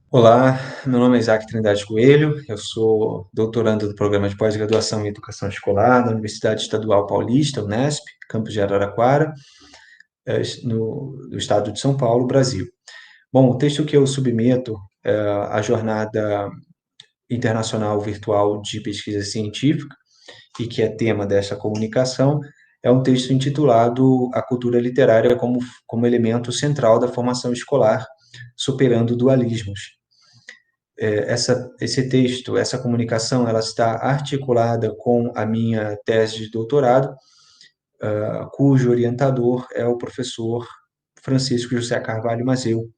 Olá, meu nome é Isaac Trindade Coelho, eu sou doutorando do Programa de Pós-Graduação em Educação Escolar da Universidade Estadual Paulista, Unesp, campus de Araraquara, no estado de São Paulo, Brasil. Bom, o texto que eu submeto é a Jornada Internacional Virtual de Pesquisa Científica, e que é tema dessa comunicação, é um texto intitulado A Cultura Literária como Elemento Central da Formação Escolar, Superando Dualismos. Esse texto, essa comunicação, ela está articulada com a minha tese de doutorado, cujo orientador é o professor Francisco José Carvalho Mazeu,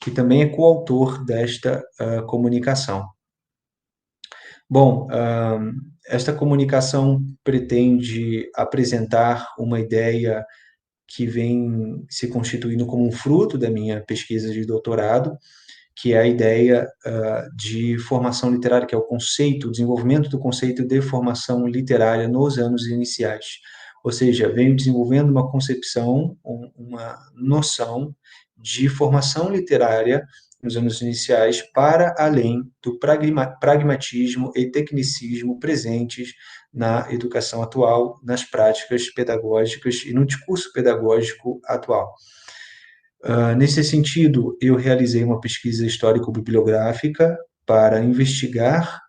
que também é coautor desta comunicação. Bom, esta comunicação pretende apresentar uma ideia que vem se constituindo como um fruto da minha pesquisa de doutorado, que é a ideia de formação literária, que é o desenvolvimento do conceito de formação literária nos anos iniciais. Ou seja, venho desenvolvendo uma concepção, uma noção de formação literária nos anos iniciais para além do pragmatismo e tecnicismo presentes na educação atual, nas práticas pedagógicas e no discurso pedagógico atual. Nesse sentido, eu realizei uma pesquisa histórico-bibliográfica para investigar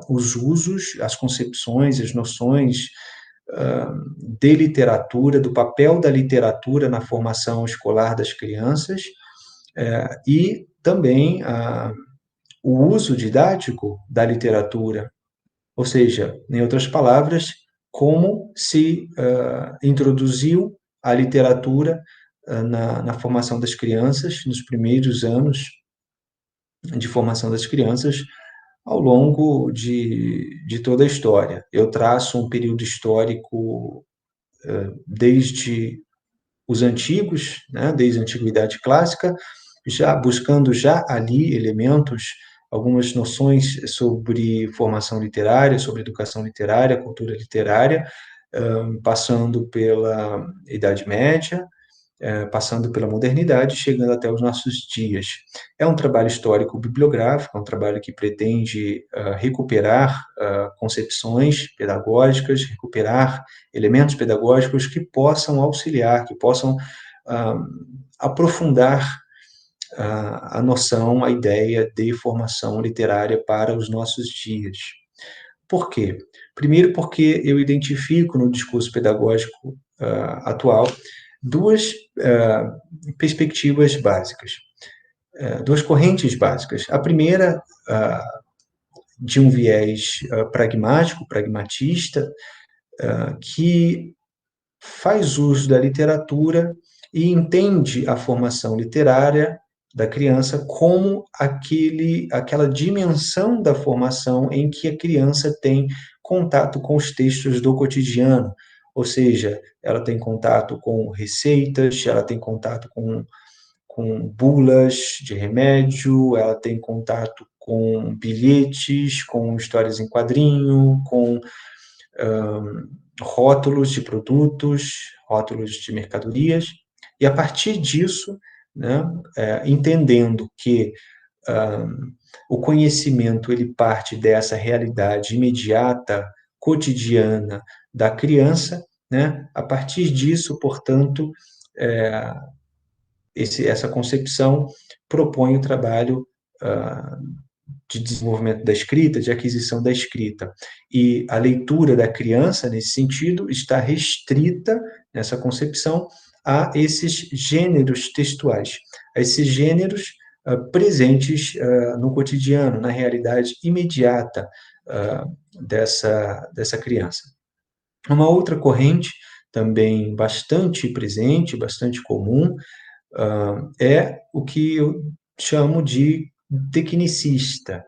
os usos, as concepções, as noções de literatura, do papel da literatura na formação escolar das crianças, e também o uso didático da literatura, ou seja, em outras palavras, como se introduziu a literatura na formação das crianças, nos primeiros anos de formação das crianças, ao longo de toda a história. Eu traço um período histórico desde os antigos, né, desde a Antiguidade Clássica, já buscando já ali elementos, algumas noções sobre formação literária, sobre educação literária, cultura literária, passando pela Idade Média, passando pela modernidade, chegando até os nossos dias. É um trabalho histórico-bibliográfico, é um trabalho que pretende recuperar concepções pedagógicas, recuperar elementos pedagógicos que possam auxiliar, que possam aprofundar a noção, a ideia de formação literária para os nossos dias. Por quê? Primeiro, porque eu identifico no discurso pedagógico atual duas perspectivas básicas, duas correntes básicas. A primeira, de um viés pragmático, pragmatista, que faz uso da literatura e entende a formação literária da criança como aquela dimensão da formação em que a criança tem contato com os textos do cotidiano, ou seja, ela tem contato com receitas, ela tem contato com bulas de remédio, ela tem contato com bilhetes, com histórias em quadrinho, com rótulos de produtos, rótulos de mercadorias, e a partir disso, né, entendendo que o conhecimento ele parte dessa realidade imediata, cotidiana da criança, né, a partir disso, portanto, essa concepção propõe o trabalho de desenvolvimento da escrita, de aquisição da escrita. E a leitura da criança, nesse sentido, está restrita, nessa concepção, a esses gêneros textuais, a esses gêneros presentes no cotidiano, na realidade imediata dessa criança. Uma outra corrente, também bastante presente, bastante comum, é o que eu chamo de tecnicista.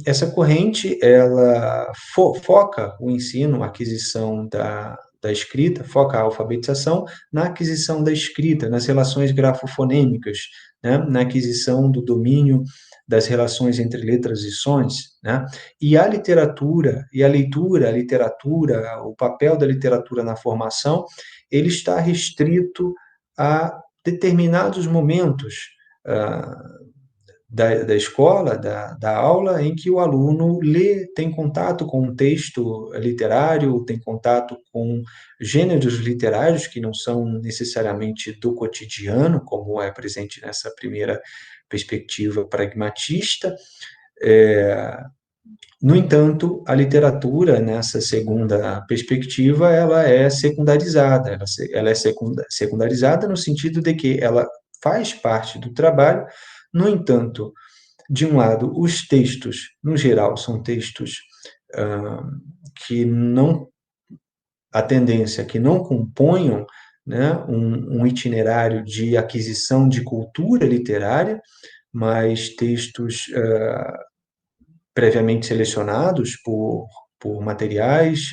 Essa corrente, ela foca o ensino, a aquisição da escrita, foca a alfabetização na aquisição da escrita, nas relações grafofonêmicas, né? Na aquisição do domínio das relações entre letras e sons, né? E a literatura, e a leitura, a literatura, o papel da literatura na formação, ele está restrito a determinados momentos da escola, da aula, em que o aluno lê, tem contato com um texto literário, tem contato com gêneros literários que não são necessariamente do cotidiano, como é presente nessa primeira perspectiva pragmatista. No entanto, a literatura, nessa segunda perspectiva, ela é secundarizada. Ela é secundarizada no sentido de que ela faz parte do trabalho. No entanto, de um lado, os textos, no geral, são textos que não, a tendência é que não componham, né, um itinerário de aquisição de cultura literária, mas textos previamente selecionados por materiais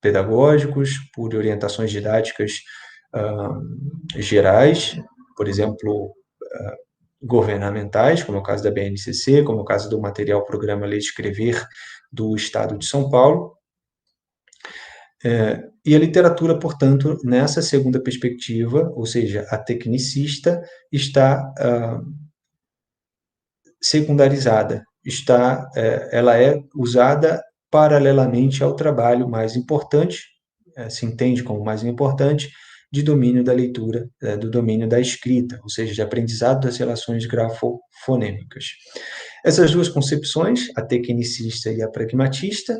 pedagógicos, por orientações didáticas gerais, por exemplo, governamentais, como é o caso da BNCC, como é o caso do material Programa Ler e Escrever do Estado de São Paulo. E a literatura, portanto, nessa segunda perspectiva, ou seja, a tecnicista, está secundarizada, ela é usada paralelamente ao trabalho mais importante, se entende como mais importante, de domínio da leitura, do domínio da escrita, ou seja, de aprendizado das relações grafofonêmicas. Essas duas concepções, a tecnicista e a pragmatista,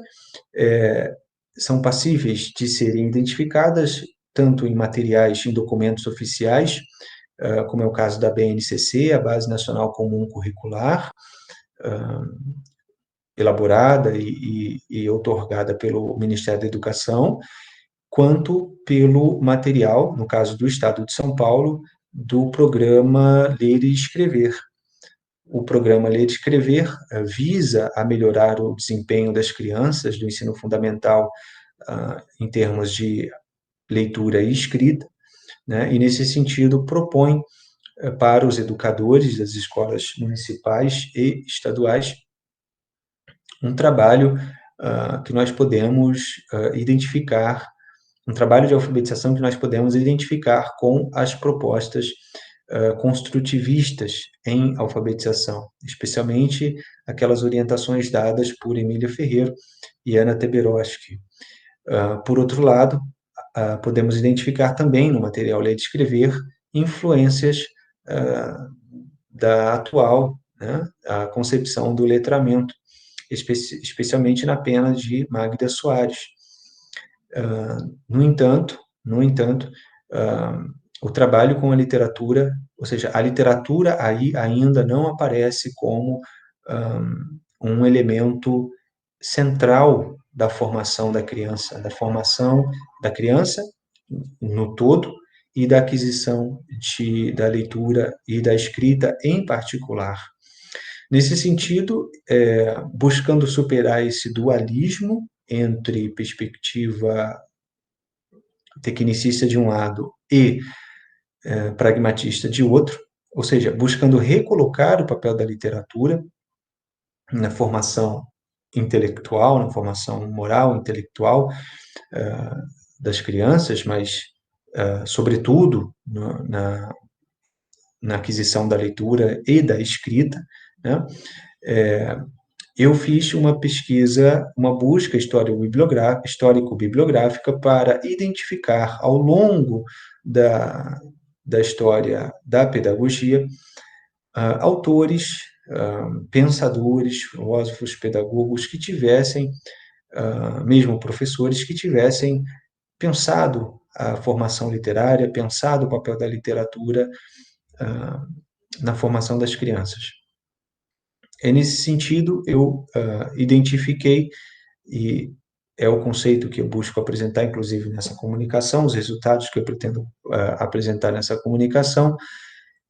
são passíveis de serem identificadas tanto em materiais, em documentos oficiais, como é o caso da BNCC, a Base Nacional Comum Curricular, elaborada e outorgada pelo Ministério da Educação, quanto pelo material, no caso do Estado de São Paulo, do programa Ler e Escrever. O programa Ler e Escrever visa a melhorar o desempenho das crianças do ensino fundamental em termos de leitura e escrita, né? E, nesse sentido, propõe para os educadores das escolas municipais e estaduais um trabalho que nós podemos identificar, um trabalho de alfabetização que nós podemos identificar com as propostas construtivistas em alfabetização, especialmente aquelas orientações dadas por Emília Ferreiro e Ana Teberoski. Por outro lado, podemos identificar também no material Ler e Escrever influências da atual, né, a concepção do letramento, especialmente na pena de Magda Soares. No entanto, o trabalho com a literatura, ou seja, a literatura aí ainda não aparece como um elemento central da formação da criança no todo e da aquisição da leitura e da escrita em particular. Nesse sentido, buscando superar esse dualismo entre perspectiva tecnicista de um lado e pragmatista de outro, ou seja, buscando recolocar o papel da literatura na formação intelectual, na formação moral, intelectual das crianças, mas, sobretudo, na aquisição da leitura e da escrita, né? Eu fiz uma pesquisa, uma busca histórico-bibliográfica para identificar, ao longo da história da pedagogia, autores, pensadores, filósofos, pedagogos que tivessem, mesmo professores, que tivessem pensado a formação literária, pensado o papel da literatura na formação das crianças. Nesse sentido, eu identifiquei, e é o conceito que eu busco apresentar, inclusive, nessa comunicação, os resultados que eu pretendo apresentar nessa comunicação,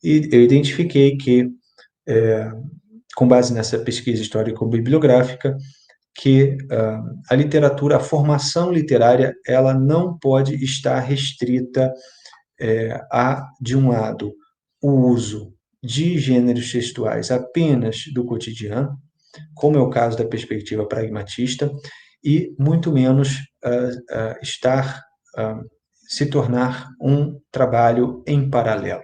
e eu identifiquei que, com base nessa pesquisa histórico-bibliográfica, que a literatura, a formação literária, ela não pode estar restrita a, de um lado, o uso de gêneros textuais apenas do cotidiano, como é o caso da perspectiva pragmatista, e muito menos se tornar um trabalho em paralelo.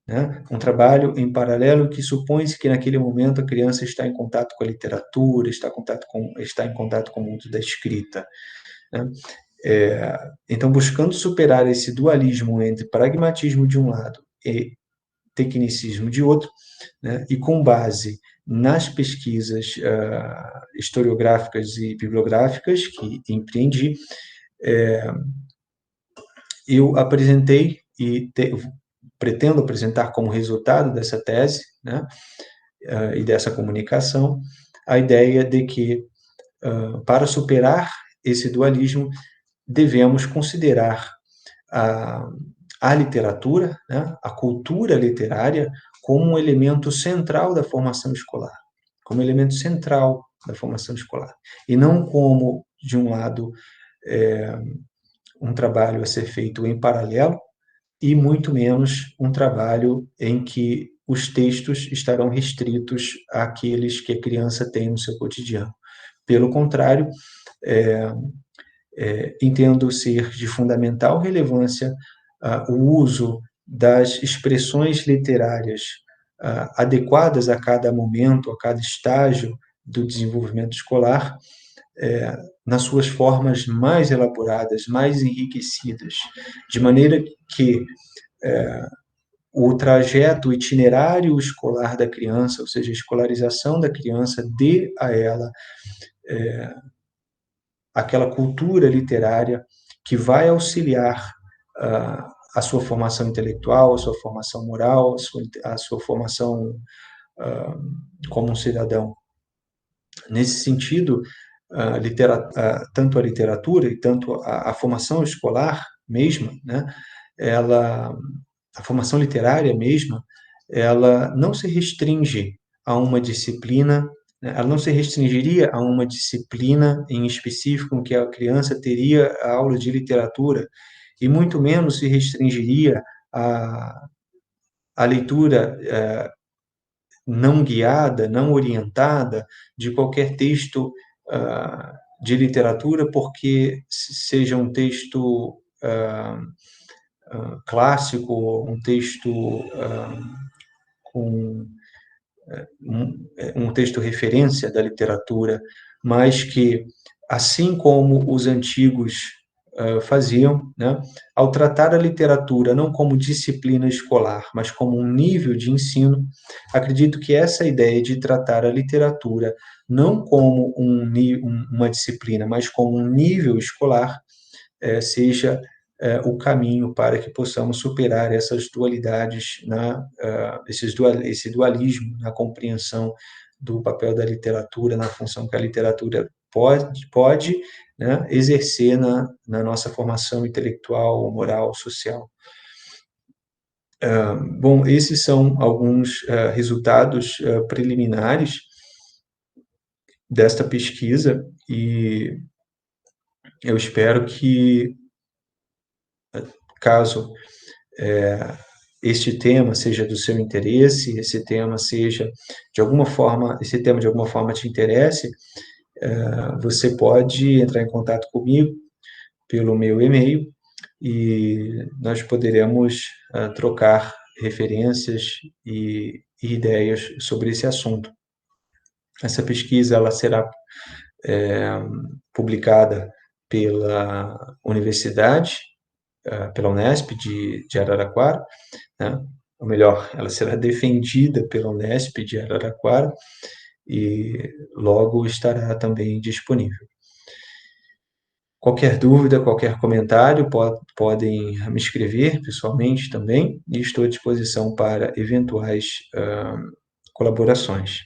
né? Um trabalho em paralelo que supõe-se que naquele momento a criança está em contato com a literatura, está em contato com o mundo da escrita, né? Então, buscando superar esse dualismo entre pragmatismo de um lado e tecnicismo de outro, né? E com base nas pesquisas historiográficas e bibliográficas que empreendi, eu apresentei pretendo apresentar como resultado dessa tese, né, e dessa comunicação, a ideia de que, para superar esse dualismo, devemos considerar a, a literatura, né, a cultura literária, como um elemento central da formação escolar, como elemento central da formação escolar, e não como, de um lado, um trabalho a ser feito em paralelo, e muito menos um trabalho em que os textos estarão restritos àqueles que a criança tem no seu cotidiano. Pelo contrário, entendo ser de fundamental relevância o uso das expressões literárias adequadas a cada momento, a cada estágio do desenvolvimento escolar, nas suas formas mais elaboradas, mais enriquecidas, de maneira que o trajeto, o itinerário escolar da criança, ou seja, a escolarização da criança, dê a ela aquela cultura literária que vai auxiliar a sua formação intelectual, a sua formação moral, a sua formação como um cidadão. Nesse sentido, tanto a literatura e tanto a formação escolar mesma, né, a formação literária mesma, ela não se restringe a uma disciplina, né, ela não se restringiria a uma disciplina em específico em que a criança teria a aula de literatura, e muito menos se restringiria à leitura não guiada, não orientada de qualquer texto de literatura, porque seja um texto clássico, um texto com um texto referência da literatura, mas que, assim como os antigos faziam, né, ao tratar a literatura não como disciplina escolar, mas como um nível de ensino, acredito que essa ideia de tratar a literatura não como uma disciplina, mas como um nível escolar, seja o caminho para que possamos superar essas dualidades, esse dualismo na compreensão do papel da literatura, na função que a literatura pode, né, exercer na nossa formação intelectual, moral, social. Bom, esses são alguns resultados preliminares desta pesquisa, e eu espero que, caso este tema seja do seu interesse, esse tema de alguma forma te interesse, você pode entrar em contato comigo pelo meu e-mail e nós poderemos trocar referências e ideias sobre esse assunto. Essa pesquisa ela será publicada pela universidade, pela Unesp de Araraquara, né? Ou melhor, ela será defendida pela Unesp de Araraquara e logo estará também disponível. Qualquer dúvida, qualquer comentário, podem me escrever pessoalmente também, e estou à disposição para eventuais colaborações.